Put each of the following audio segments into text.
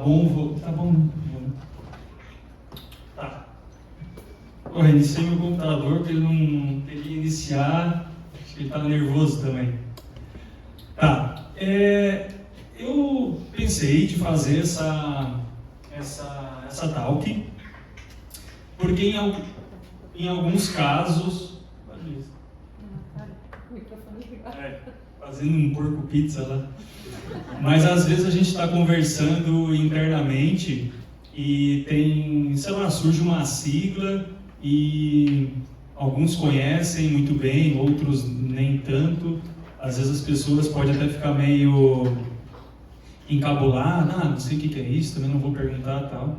Tá bom. Tá. Eu reiniciei meu computador porque ele não queria iniciar. Acho que ele tá nervoso também. Tá. Eu pensei de fazer essa talk porque em alguns casos... fazendo um porco pizza lá. Mas às vezes a gente está conversando internamente e tem, sei lá, surge uma sigla e alguns conhecem muito bem, outros nem tanto. Às vezes as pessoas podem até ficar meio encabuladas, não sei o que é isso, também não vou perguntar e tal.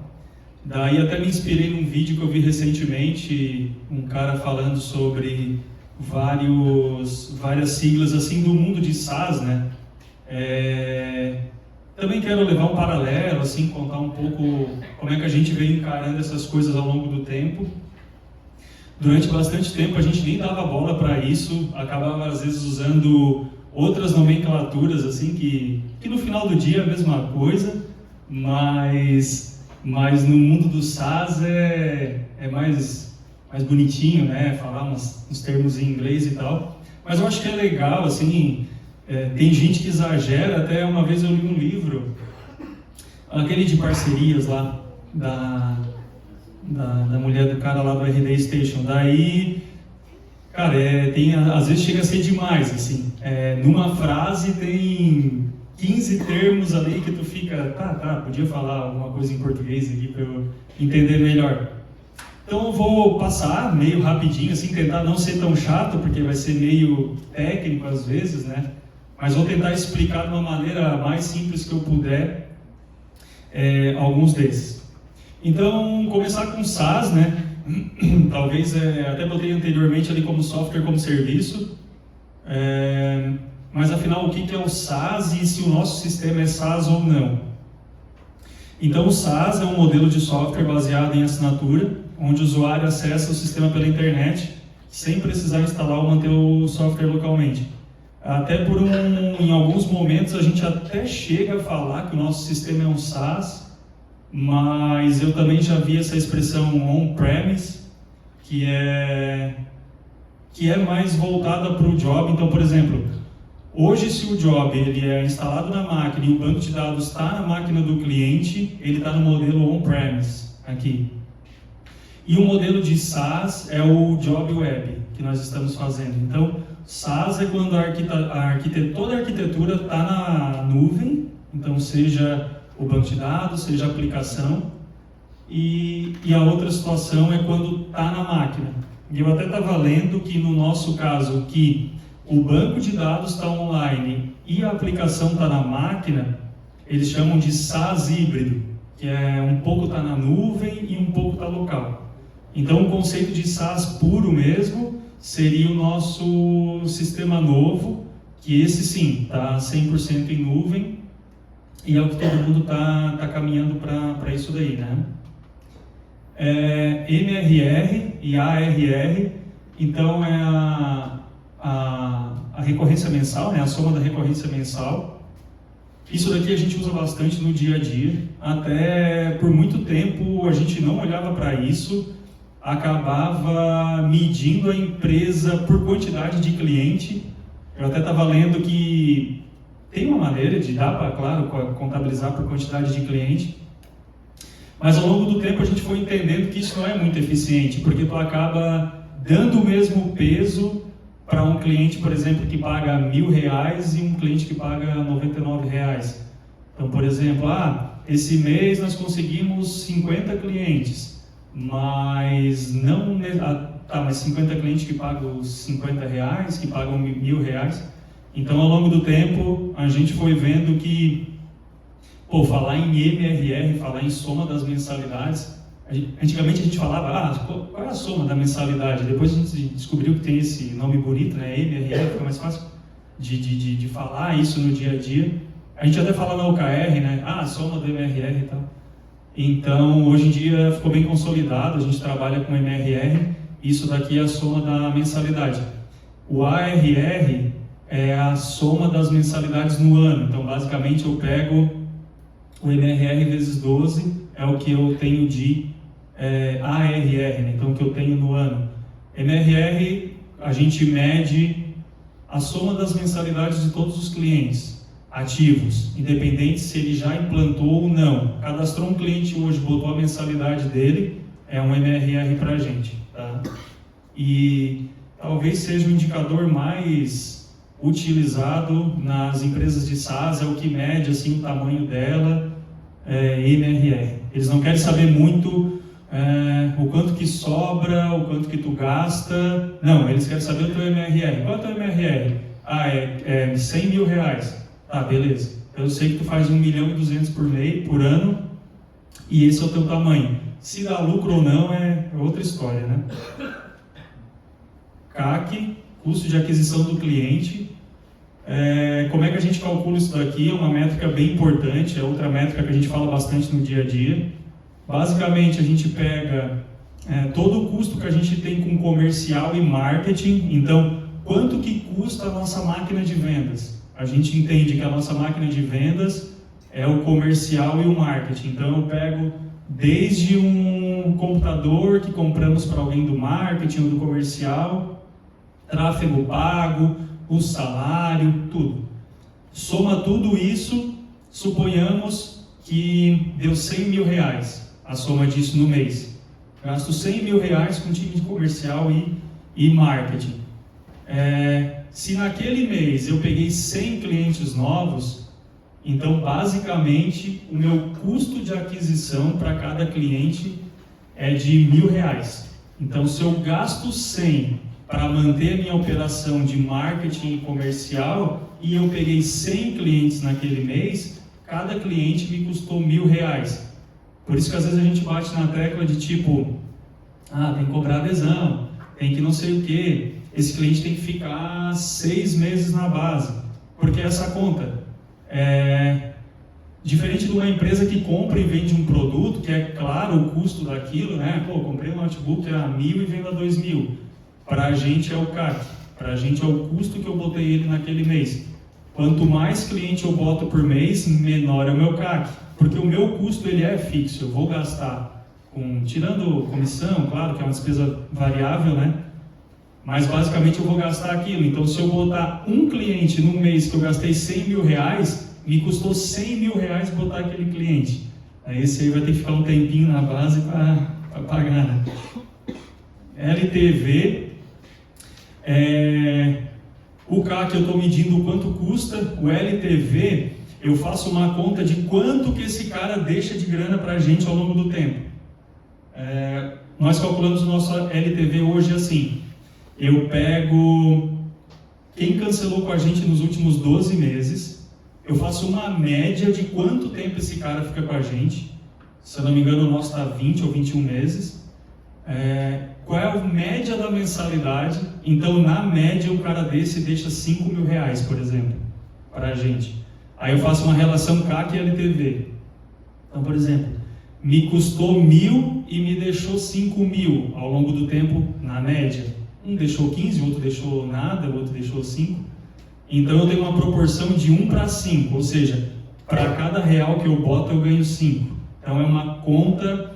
Daí até me inspirei num vídeo que eu vi recentemente, um cara falando sobre várias siglas assim do mundo de SaaS, né? Também quero levar um paralelo, assim, contar um pouco como é que a gente veio encarando essas coisas ao longo do tempo. Durante bastante tempo a gente nem dava bola para isso, acabava às vezes usando outras nomenclaturas assim que no final do dia é a mesma coisa, mas no mundo do SaaS é mais bonitinho, né? Falar uns termos em inglês e tal. Mas eu acho que é legal, assim, tem gente que exagera. Até uma vez eu li um livro, aquele de parcerias lá, da mulher do cara lá do RD Station. Daí, cara, às vezes chega a ser demais, assim. Numa frase tem 15 termos ali que tu fica, podia falar alguma coisa em português aqui para eu entender melhor. Então eu vou passar meio rapidinho, assim, tentar não ser tão chato, porque vai ser meio técnico às vezes, né? Mas vou tentar explicar de uma maneira mais simples que eu puder alguns desses. Então, começar com SaaS, né? Talvez, até botei anteriormente ali como software como serviço, mas afinal o que é o SaaS e se o nosso sistema é SaaS ou não? Então o SaaS é um modelo de software baseado em assinatura, onde o usuário acessa o sistema pela internet, sem precisar instalar ou manter o software localmente. Até em alguns momentos a gente até chega a falar que o nosso sistema é um SaaS, mas eu também já vi essa expressão on-premise, que é mais voltada para o job. Então, por exemplo, hoje se o job ele é instalado na máquina e o banco de dados está na máquina do cliente, ele está no modelo on-premise aqui. E o modelo de SaaS é o Job Web, que nós estamos fazendo. Então, SaaS é quando toda a arquitetura está na nuvem, então seja o banco de dados, seja a aplicação, e a outra situação é quando está na máquina. E eu até estava lendo que no nosso caso, que o banco de dados está online e a aplicação está na máquina, eles chamam de SaaS híbrido, que é um pouco está na nuvem e um pouco está local. Então, o conceito de SaaS puro mesmo seria o nosso sistema novo, que esse sim, está 100% em nuvem, e é o que todo mundo está caminhando para isso daí, né? MRR e ARR, então é a recorrência mensal, né? A soma da recorrência mensal. Isso daqui a gente usa bastante no dia a dia, até por muito tempo a gente não olhava para isso, acabava medindo a empresa por quantidade de cliente. Eu até estava lendo que tem uma maneira de dar para, claro, contabilizar por quantidade de cliente, mas ao longo do tempo a gente foi entendendo que isso não é muito eficiente, porque tu acaba dando o mesmo peso para um cliente, por exemplo, que paga R$1.000 e um cliente que paga R$99. Então, por exemplo, esse mês nós conseguimos 50 clientes, mas não... mas 50 clientes que pagam R$50, que pagam R$1.000. Então, ao longo do tempo, a gente foi vendo que, falar em MRR, falar em soma das mensalidades, antigamente a gente falava, qual é a soma da mensalidade? Depois a gente descobriu que tem esse nome bonito, né? MRR, fica mais fácil de falar isso no dia a dia. A gente até fala na OKR, né? A soma do MRR e tal. Então, hoje em dia ficou bem consolidado, a gente trabalha com MRR, isso daqui é a soma da mensalidade. O ARR é a soma das mensalidades no ano, então basicamente eu pego o MRR vezes 12 é o que eu tenho de ARR, né? Então o que eu tenho no ano. MRR, a gente mede a soma das mensalidades de todos os clientes ativos, independente se ele já implantou ou não. Cadastrou um cliente hoje, botou a mensalidade dele, é um MRR para a gente, tá? E talvez seja o indicador mais utilizado nas empresas de SaaS, é o que mede assim, o tamanho dela, MRR. Eles não querem saber muito o quanto que sobra, o quanto que tu gasta. Não, eles querem saber o teu MRR. Qual é o teu MRR? Ah, é 100 mil reais. Tá, beleza. Eu sei que tu faz 1.200.000 por ano e esse é o teu tamanho. Se dá lucro ou não é outra história, né? CAC, custo de aquisição do cliente. Como é que a gente calcula isso daqui? É uma métrica bem importante, é outra métrica que a gente fala bastante no dia a dia. Basicamente, a gente pega todo o custo que a gente tem com comercial e marketing. Então, quanto que custa a nossa máquina de vendas? A gente entende que a nossa máquina de vendas é o comercial e o marketing. Então, eu pego desde um computador que compramos para alguém do marketing ou do comercial, tráfego pago, o salário, tudo. Soma tudo isso, suponhamos que deu 100 mil reais. A soma disso no mês. Gasto 100 mil reais com time de comercial e marketing. Se naquele mês eu peguei 100 clientes novos, então basicamente o meu custo de aquisição para cada cliente é de R$1.000. Então se eu gasto 100 para manter a minha operação de marketing e comercial e eu peguei 100 clientes naquele mês, cada cliente me custou R$1.000. Por isso que às vezes a gente bate na tecla de tipo, tem que cobrar adesão, tem que não sei o que, esse cliente tem que ficar 6 meses na base, porque essa conta diferente de uma empresa que compra e vende um produto, que é claro o custo daquilo, né? Pô, comprei um notebook a 1.000 e vendo a 2.000, para a gente é o CAC, para a gente é o custo que eu botei ele naquele mês. Quanto mais cliente eu boto por mês, menor é o meu CAC. Porque o meu custo ele é fixo, eu vou gastar, tirando comissão, claro que é uma despesa variável, né? Mas basicamente eu vou gastar aquilo. Então se eu botar um cliente num mês que eu gastei 100 mil reais, me custou 100 mil reais botar aquele cliente. Aí esse aí vai ter que ficar um tempinho na base para pagar, né? LTV, o CAC eu estou medindo o quanto custa, o LTV eu faço uma conta de quanto que esse cara deixa de grana para a gente ao longo do tempo. Nós calculamos o nosso LTV hoje assim, eu pego quem cancelou com a gente nos últimos 12 meses, eu faço uma média de quanto tempo esse cara fica com a gente, se eu não me engano o nosso está 20 ou 21 meses, qual é a média da mensalidade, então na média um cara desse deixa 5 mil reais, por exemplo, para a gente. Aí eu faço uma relação CAC e LTV. Então, por exemplo, me custou 1.000 e me deixou 5.000 ao longo do tempo, na média. Um deixou 15, o outro deixou nada, o outro deixou 5. Então eu tenho uma proporção de 1 para 5, ou seja, para cada real que eu boto eu ganho 5. Então é uma conta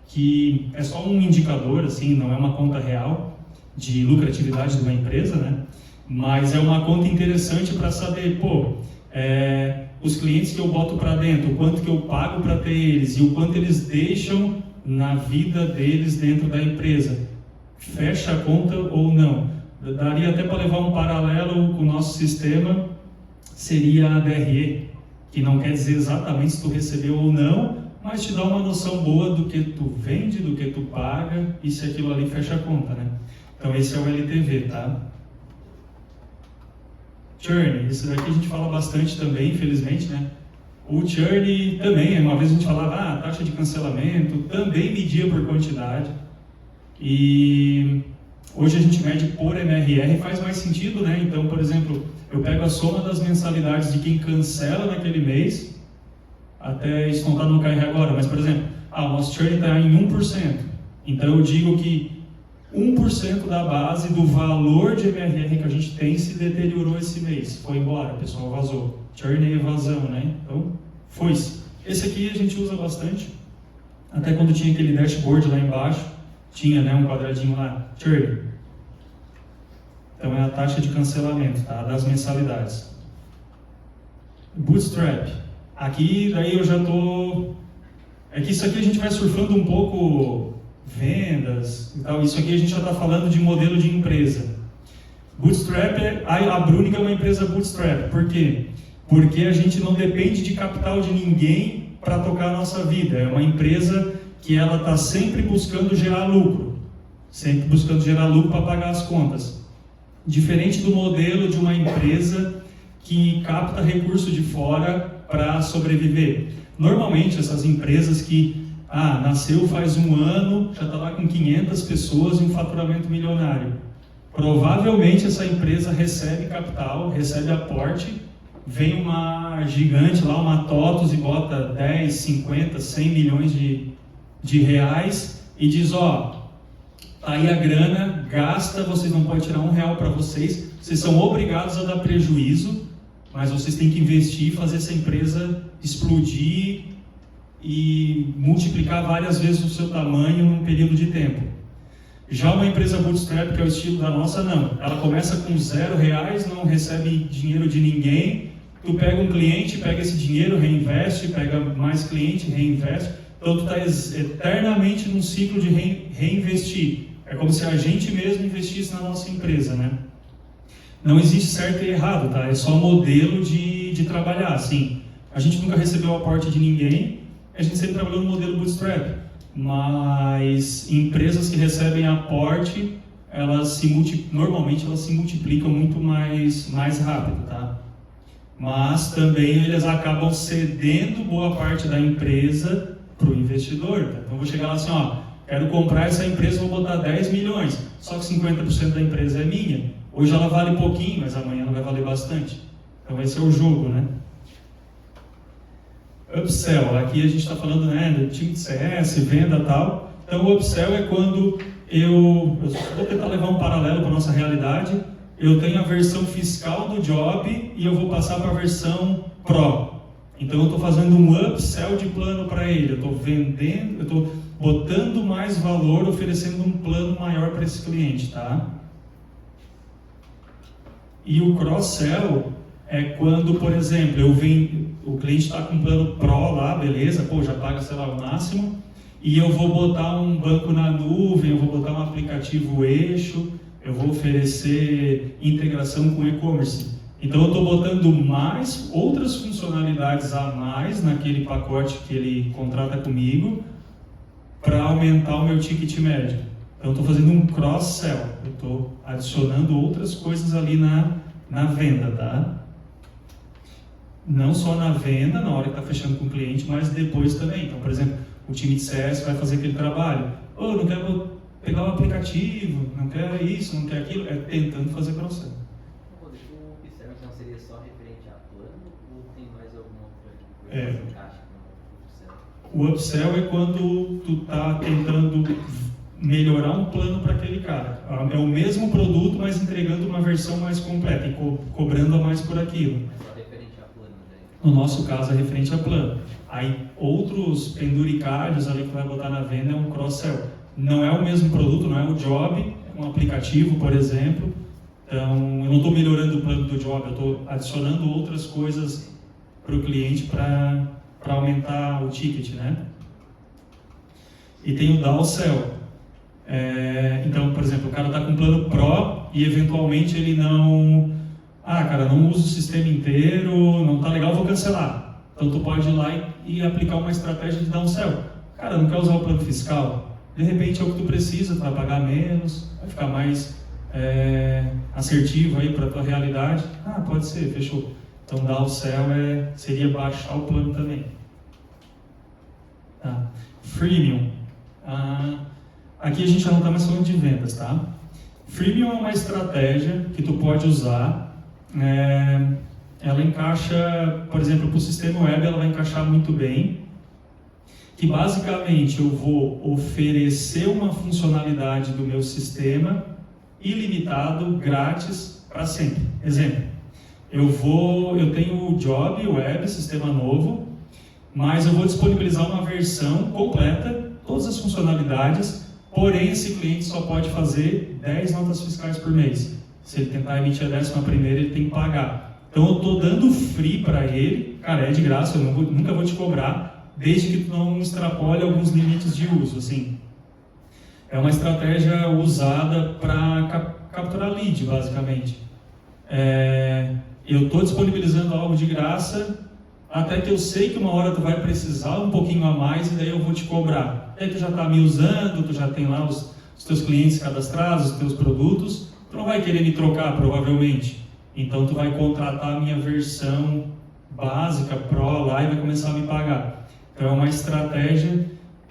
que é só um indicador, assim, não é uma conta real de lucratividade de uma empresa, né? Mas é uma conta interessante para saber, os clientes que eu boto para dentro, o quanto que eu pago para ter eles e o quanto eles deixam na vida deles dentro da empresa. Fecha a conta ou não? Daria até para levar um paralelo com o nosso sistema, seria a DRE, que não quer dizer exatamente se tu recebeu ou não, mas te dá uma noção boa do que tu vende, do que tu paga e se aquilo ali fecha a conta, né? Então esse é o LTV, tá? Churn, isso daqui a gente fala bastante também, infelizmente, né? O churn também, uma vez a gente falava, taxa de cancelamento, também media por quantidade. E hoje a gente mede por MRR, faz mais sentido, né? Então, por exemplo, eu pego a soma das mensalidades de quem cancela naquele mês, até isso não está no KR agora, mas, por exemplo, o nosso churn está em 1%. Então, eu digo que 1% da base do valor de MRR que a gente tem se deteriorou esse mês. Foi embora, o pessoal vazou. Churn é evasão, né? Então, foi-se. Esse aqui a gente usa bastante, até quando tinha aquele dashboard lá embaixo, tinha, né, um quadradinho lá, churn. Então é a taxa de cancelamento, tá, das mensalidades. Bootstrap. Aqui, daí eu já tô... É que isso aqui a gente vai surfando um pouco vendas e tal. Isso aqui a gente já está falando de modelo de empresa. Bootstrap, a Brüning é uma empresa bootstrap. Por quê? Porque a gente não depende de capital de ninguém para tocar a nossa vida. É uma empresa que ela está sempre buscando gerar lucro. Sempre buscando gerar lucro para pagar as contas. Diferente do modelo de uma empresa que capta recurso de fora para sobreviver. Normalmente essas empresas que nasceu faz um ano, já está lá com 500 pessoas e um faturamento milionário. Provavelmente essa empresa recebe capital, recebe aporte, vem uma gigante lá, uma TOTVS, e bota 10, 50, 100 milhões de reais e diz, aí a grana, gasta, vocês não podem tirar R$1 para vocês são obrigados a dar prejuízo, mas vocês têm que investir e fazer essa empresa explodir e multiplicar várias vezes o seu tamanho num período de tempo. Já uma empresa bootstrap, que é o estilo da nossa, não. Ela começa com R$0, não recebe dinheiro de ninguém, tu pega um cliente, pega esse dinheiro, reinveste, pega mais cliente, reinveste, então tu está eternamente num ciclo de reinvestir. É como se a gente mesmo investisse na nossa empresa, né? Não existe certo e errado, tá? É só modelo de trabalhar, assim. A gente nunca recebeu aporte de ninguém, a gente sempre trabalhou no modelo bootstrap, mas empresas que recebem aporte, normalmente elas se multiplicam muito mais rápido, tá? Mas também eles acabam cedendo boa parte da empresa para o investidor, tá? Então eu vou chegar lá assim, quero comprar essa empresa, vou botar 10 milhões, só que 50% da empresa é minha. Hoje ela vale pouquinho, mas amanhã ela vai valer bastante. Então esse é o jogo, né? Upsell, aqui a gente está falando, né, do time de CS, venda e tal. Então o upsell é quando eu vou tentar levar um paralelo para a nossa realidade, eu tenho a versão fiscal do job e eu vou passar para a versão Pro. Então eu estou fazendo um upsell de plano para ele, eu estou vendendo, eu estou botando mais valor, oferecendo um plano maior para esse cliente, tá? E o cross-sell é quando, por exemplo, o cliente está com um plano Pro lá, beleza, já paga, sei lá, o máximo, e eu vou botar um banco na nuvem, eu vou botar um aplicativo eixo, eu vou oferecer integração com e-commerce. Então eu estou botando mais outras funcionalidades a mais naquele pacote que ele contrata comigo para aumentar o meu ticket médio. Então eu estou fazendo um cross-sell, eu estou adicionando outras coisas ali na venda, tá? Não só na venda, na hora que está fechando com o cliente, mas depois também. Então, por exemplo, o time de CS vai fazer aquele trabalho. Não quero pegar o aplicativo, não quero isso, não quero aquilo. É tentando fazer cross-sell. O upsell então seria só referente a plano ou tem mais alguma outra coisa que encaixa no upsell? O upsell é quando tu está tentando melhorar um plano para aquele cara. É o mesmo produto, mas entregando uma versão mais completa e cobrando a mais por aquilo. No nosso caso é referente a plano. Aí outros penduricalhos ali que vai botar na venda é um cross-sell. Não é o mesmo produto, não é o job, é um aplicativo, por exemplo. Então eu não estou melhorando o plano do job, eu estou adicionando outras coisas para o cliente para aumentar o ticket, né? E tem o downsell. Então, por exemplo, o cara está com um plano Pro e eventualmente ele não... não uso o sistema inteiro, não está legal, vou cancelar. Então tu pode ir lá e aplicar uma estratégia de downsell. Cara, não quer usar o plano fiscal? De repente é o que tu precisa, tu vai pagar menos, vai ficar mais assertivo aí para a tua realidade. Pode ser, fechou. Então downsell seria baixar o plano também. Tá. Freemium. Aqui a gente já não está mais falando de vendas, tá? Freemium é uma estratégia que tu pode usar. Ela encaixa, por exemplo, para o sistema web, ela vai encaixar muito bem. Que basicamente eu vou oferecer uma funcionalidade do meu sistema ilimitado, grátis, para sempre. Exemplo, eu tenho o job web, sistema novo, mas eu vou disponibilizar uma versão completa, todas as funcionalidades, porém esse cliente só pode fazer 10 notas fiscais por mês. Se ele tentar emitir a 11ª, ele tem que pagar. Então eu estou dando free para ele, cara, é de graça, eu nunca vou te cobrar, desde que tu não extrapole alguns limites de uso, assim. É uma estratégia usada para capturar lead, basicamente. Eu estou disponibilizando algo de graça, até que eu sei que uma hora tu vai precisar um pouquinho a mais, e daí eu vou te cobrar. Aí tu já está me usando, tu já tem lá os teus clientes cadastrados, os teus produtos, tu não vai querer me trocar, provavelmente. Então tu vai contratar a minha versão básica, Pro, lá, e vai começar a me pagar. Então é uma estratégia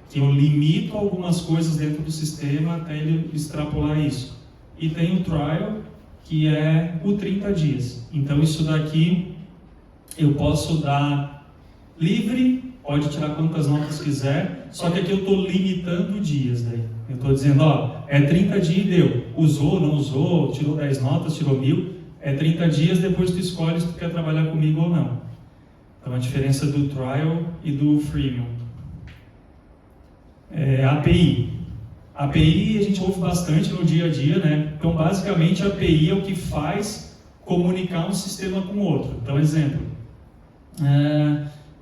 que eu limito algumas coisas dentro do sistema até ele extrapolar isso. E tem o trial, que é o 30 dias. Então isso daqui eu posso dar livre, pode tirar quantas notas quiser, só que aqui eu estou limitando dias daí. Eu estou dizendo, ó, é 30 dias e deu. Usou, não usou, tirou 10 notas, tirou 1000, é 30 dias, depois tu escolhe se tu quer trabalhar comigo ou não. Então a diferença do trial e do freemium. API. API a gente ouve bastante no dia a dia, né? Então basicamente a API é o que faz comunicar um sistema com o outro. Então exemplo,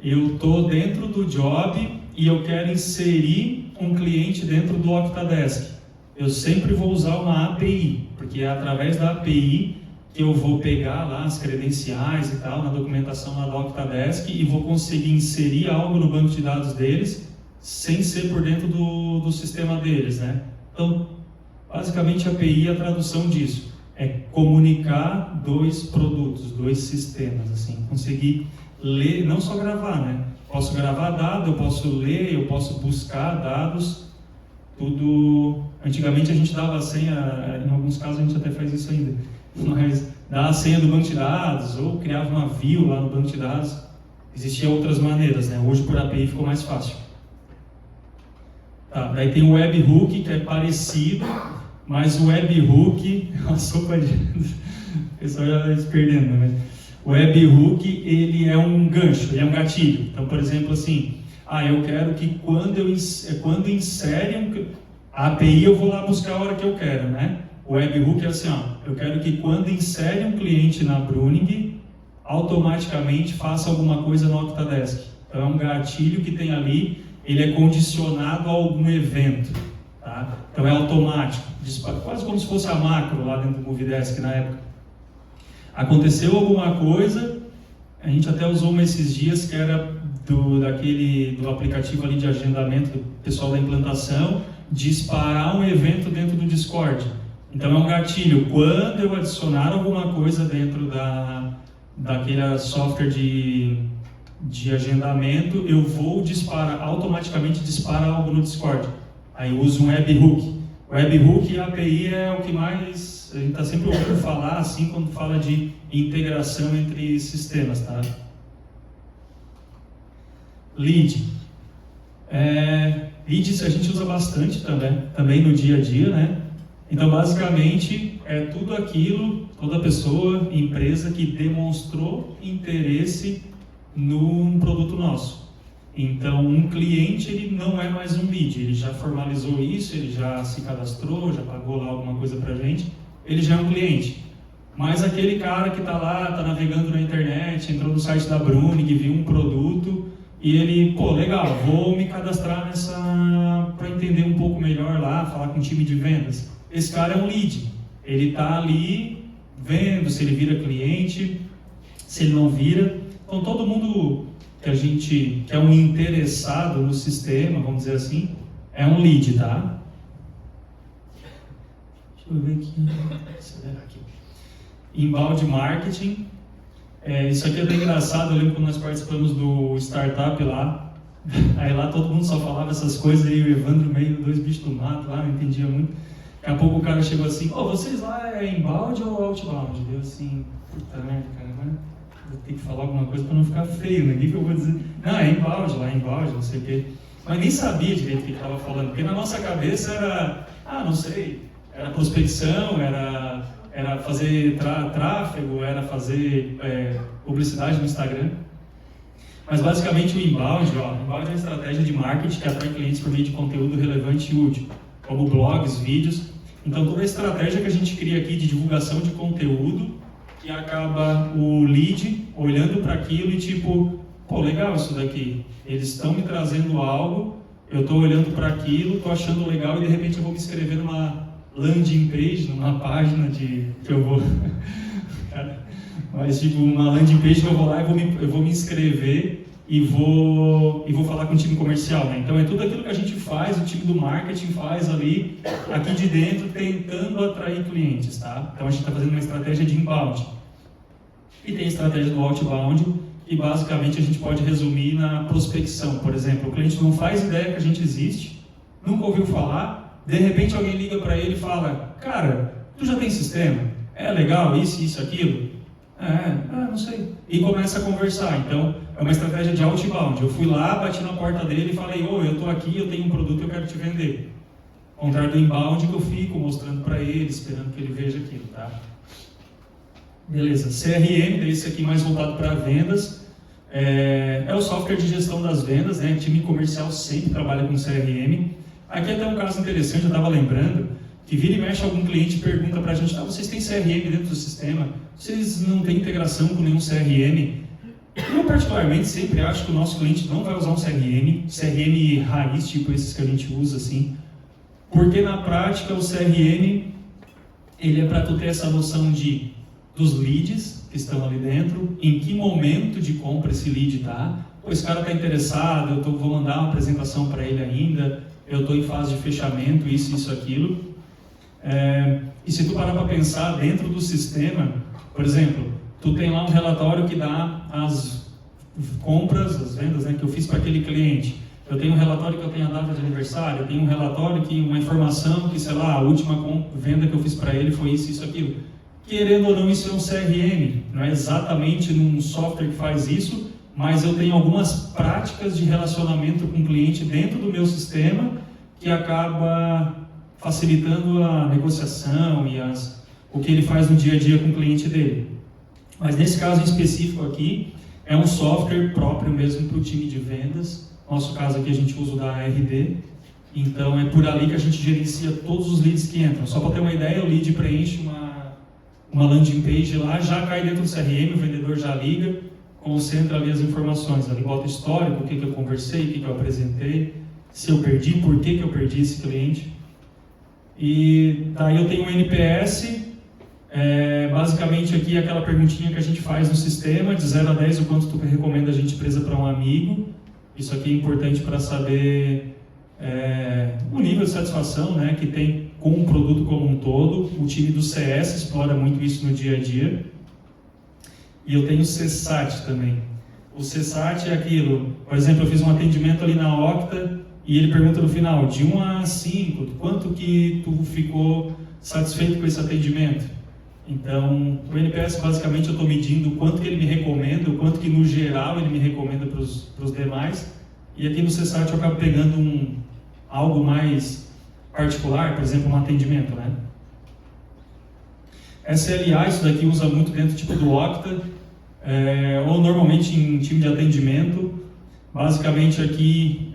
eu estou dentro do job e eu quero inserir um cliente dentro do Octadesk. Eu sempre vou usar uma API, porque é através da API que eu vou pegar lá as credenciais e tal, na documentação lá do Octadesk, e vou conseguir inserir algo no banco de dados deles, sem ser por dentro do sistema deles, né? Então, basicamente a API é a tradução disso. É comunicar dois produtos, dois sistemas, assim, conseguir ler, não só gravar, né? Posso gravar dado, eu posso ler, eu posso buscar dados, tudo. Antigamente a gente dava a senha, em alguns casos a gente até faz isso ainda, mas dar a senha do banco de dados, ou criava uma view lá no banco de dados. Existiam outras maneiras, né? Hoje por API ficou mais fácil. Tá, daí tem o webhook, que é parecido, mas o webhook é uma sopa de... o pessoal já está se perdendo, né? O webhook, ele é um gancho, ele é um gatilho. Então, por exemplo, assim, eu quero que quando insere a API, eu vou lá buscar a hora que eu quero, né? O webhook é assim, eu quero que quando insere um cliente na Bruning, automaticamente faça alguma coisa no Octadesk. Então, é um gatilho que tem ali, ele é condicionado a algum evento, tá? Então, é automático, quase como se fosse a macro lá dentro do Movidesk na época. Aconteceu alguma coisa, a gente até usou uma esses dias, que era do aplicativo ali de agendamento do pessoal da implantação, disparar um evento dentro do Discord. Então é um gatilho, quando eu adicionar alguma coisa dentro daquele software de agendamento, eu vou automaticamente disparar algo no Discord. Aí eu uso um webhook. O webhook e a API é o que mais a gente está sempre ouvindo falar, assim, quando fala de integração entre sistemas, tá? Lead. Lead a gente usa bastante também no dia a dia, né? Então, basicamente, é tudo aquilo, toda pessoa, empresa que demonstrou interesse num produto nosso. Então, um cliente, ele não é mais um lead, ele já formalizou isso, ele já se cadastrou, já pagou lá alguma coisa pra gente, ele já é um cliente. Mas aquele cara que está lá, está navegando na internet, entrou no site da Bruning, viu um produto, e ele, legal, vou me cadastrar para entender um pouco melhor lá, falar com o time de vendas. Esse cara é um lead, ele está ali vendo se ele vira cliente, se ele não vira. Então todo mundo que é um interessado no sistema, vamos dizer assim, é um lead, tá? Deixa eu ver aqui, acelerar aqui. Inbound marketing. Isso aqui é bem engraçado, eu lembro quando nós participamos do startup lá, aí lá todo mundo só falava essas coisas, aí o Evandro meio dois bichos do mato lá, não entendia muito. Daqui a pouco o cara chegou assim, vocês lá é inbound ou outbound? Eu assim, puta merda, cara, vou ter que falar alguma coisa para não ficar feio, né? O que eu vou dizer? Não, é inbound, lá é inbound, não sei o quê. Mas nem sabia direito o que estava falando, porque na nossa cabeça era, não sei, era prospecção, era fazer tráfego, era fazer publicidade no Instagram. Mas basicamente o inbound, inbound é uma estratégia de marketing que atrai clientes por meio de conteúdo relevante e útil, como blogs, vídeos. Então toda a estratégia que a gente cria aqui de divulgação de conteúdo, que acaba o lead olhando para aquilo e tipo, pô, legal isso daqui, eles estão me trazendo algo, eu estou olhando para aquilo, estou achando legal e de repente eu vou me inscrever numa landing page, numa página que eu vou... Mas tipo, uma landing page que eu vou lá e eu vou me inscrever e vou falar com o time comercial, né? Então é tudo aquilo que a gente faz, o time do marketing faz ali, aqui de dentro, tentando atrair clientes, tá? Então a gente está fazendo uma estratégia de inbound. E tem a estratégia do outbound, e basicamente a gente pode resumir na prospecção. Por exemplo, o cliente não faz ideia que a gente existe, nunca ouviu falar, de repente alguém liga para ele e fala, cara, tu já tem sistema? É legal, isso, aquilo? Não sei. E começa a conversar. Então, é uma estratégia de outbound. Eu fui lá, bati na porta dele e falei, eu estou aqui, eu tenho um produto, eu quero te vender. Ao contrário do inbound, que eu fico mostrando para ele, esperando que ele veja aquilo, tá? Beleza. CRM, esse aqui mais voltado para vendas. É o software de gestão das vendas, né? O time comercial sempre trabalha com CRM. Aqui até um caso interessante, eu estava lembrando, que vira e mexe algum cliente pergunta para a gente, vocês têm CRM dentro do sistema? Vocês não têm integração com nenhum CRM? Eu particularmente sempre acho que o nosso cliente não vai usar um CRM raiz, tipo esses que a gente usa assim, porque na prática o CRM, ele é para tu ter essa noção dos leads que estão ali dentro, em que momento de compra esse lead está, esse cara está interessado, vou mandar uma apresentação para ele ainda, eu estou em fase de fechamento, isso, aquilo. E se tu parar para pensar dentro do sistema, por exemplo, tu tem lá um relatório que dá as compras, as vendas, né, que eu fiz para aquele cliente. Eu tenho um relatório que eu tenho a data de aniversário, eu tenho um relatório que uma informação que, sei lá, a última venda que eu fiz para ele foi isso, aquilo. Querendo ou não, isso é um CRM, não é exatamente num software que faz isso, mas eu tenho algumas práticas de relacionamento com o cliente dentro do meu sistema que acaba facilitando a negociação e o que ele faz no dia a dia com o cliente dele. Mas nesse caso em específico aqui, é um software próprio mesmo para o time de vendas. No nosso caso aqui a gente usa o da ARD, então é por ali que a gente gerencia todos os leads que entram. Só para ter uma ideia, o lead preenche uma landing page lá, já cai dentro do CRM, o vendedor já liga, concentra ali as informações, ali bota histórico, o que eu conversei, o que eu apresentei, se eu perdi, por que eu perdi esse cliente. E daí eu tenho um NPS, basicamente aqui é aquela perguntinha que a gente faz no sistema, de 0 a 10 o quanto tu recomenda a gente presa para um amigo. Isso aqui é importante para saber o nível de satisfação, né, que tem com o produto como um todo. O time do CS explora muito isso no dia a dia. E eu tenho o CSAT também. O CSAT é aquilo, por exemplo, eu fiz um atendimento ali na Octa, e ele pergunta no final, de 1 a 5, quanto que tu ficou satisfeito com esse atendimento? Então, o NPS basicamente eu estou medindo o quanto que ele me recomenda, o quanto que no geral ele me recomenda para os demais. E aqui no CSAT eu acabo pegando algo mais particular, por exemplo, um atendimento, né? SLA, isso daqui usa muito dentro tipo do Octa, ou normalmente em time de atendimento. Basicamente aqui,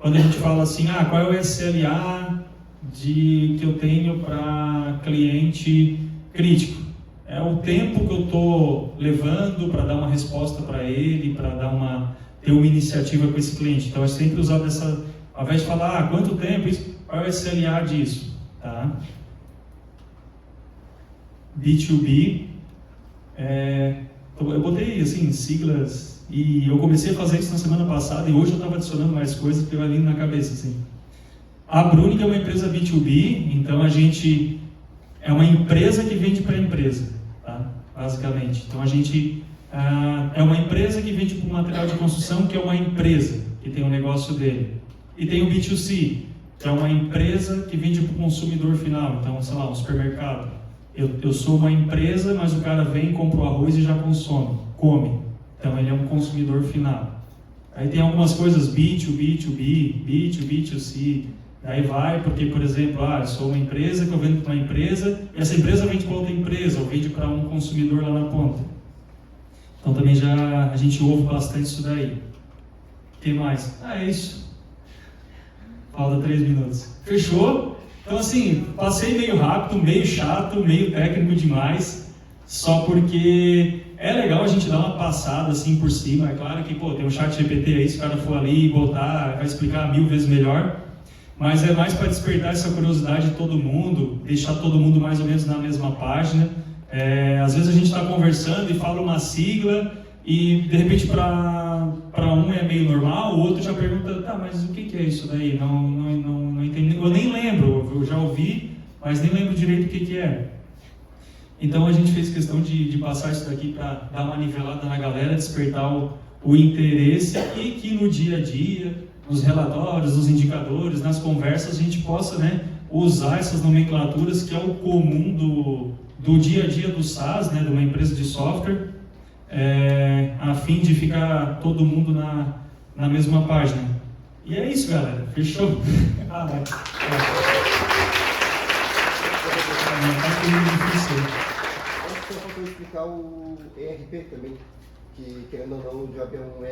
quando a gente fala assim, qual é o SLA que eu tenho para cliente crítico? É o tempo que eu estou levando para dar uma resposta para ele, para ter uma iniciativa com esse cliente. Então é sempre usado ao invés de falar, quanto tempo, qual é o SLA disso? Tá? B2B, eu botei assim, siglas. E eu comecei a fazer isso na semana passada e hoje eu estava adicionando mais coisas que eu ali na cabeça, assim. A Bruni é uma empresa B2B, então a gente é uma empresa que vende para a empresa, tá? Basicamente. Então a gente é uma empresa que vende para um material de construção que é uma empresa que tem um negócio dele. E tem o B2C, que é uma empresa que vende para o consumidor final, então, sei lá, um supermercado. Eu sou uma empresa, mas o cara vem, compra o arroz e já come. Então, ele é um consumidor final. Aí tem algumas coisas B2B2B, B2B2C. Daí vai, porque, por exemplo, eu sou uma empresa que eu vendo para uma empresa, e essa empresa vende para outra empresa, ou vende para um consumidor lá na ponta. Então também a gente ouve bastante isso daí. O que mais? É isso. Falta 3 minutos. Fechou? Então assim, passei meio rápido, meio chato, meio técnico demais, só porque é legal a gente dar uma passada assim por cima. É claro que tem um chat GPT aí, se o cara for ali e botar, vai explicar 1000 vezes melhor, mas é mais para despertar essa curiosidade de todo mundo, deixar todo mundo mais ou menos na mesma página. Às vezes a gente está conversando e fala uma sigla e de repente para um é meio normal, o outro já pergunta, tá, mas o que é isso daí? Não entendi, eu nem lembro, eu já ouvi, mas nem lembro direito o que é. Então a gente fez questão de passar isso daqui para dar uma nivelada na galera, despertar o interesse e que no dia a dia, nos relatórios, nos indicadores, nas conversas, a gente possa, né, usar essas nomenclaturas que é o comum do dia a dia do SaaS, né, de uma empresa de software, a fim de ficar todo mundo na mesma página. E é isso, galera. Fechou? Acho que você faltou explicar o ERP também, que querendo ou não o job é um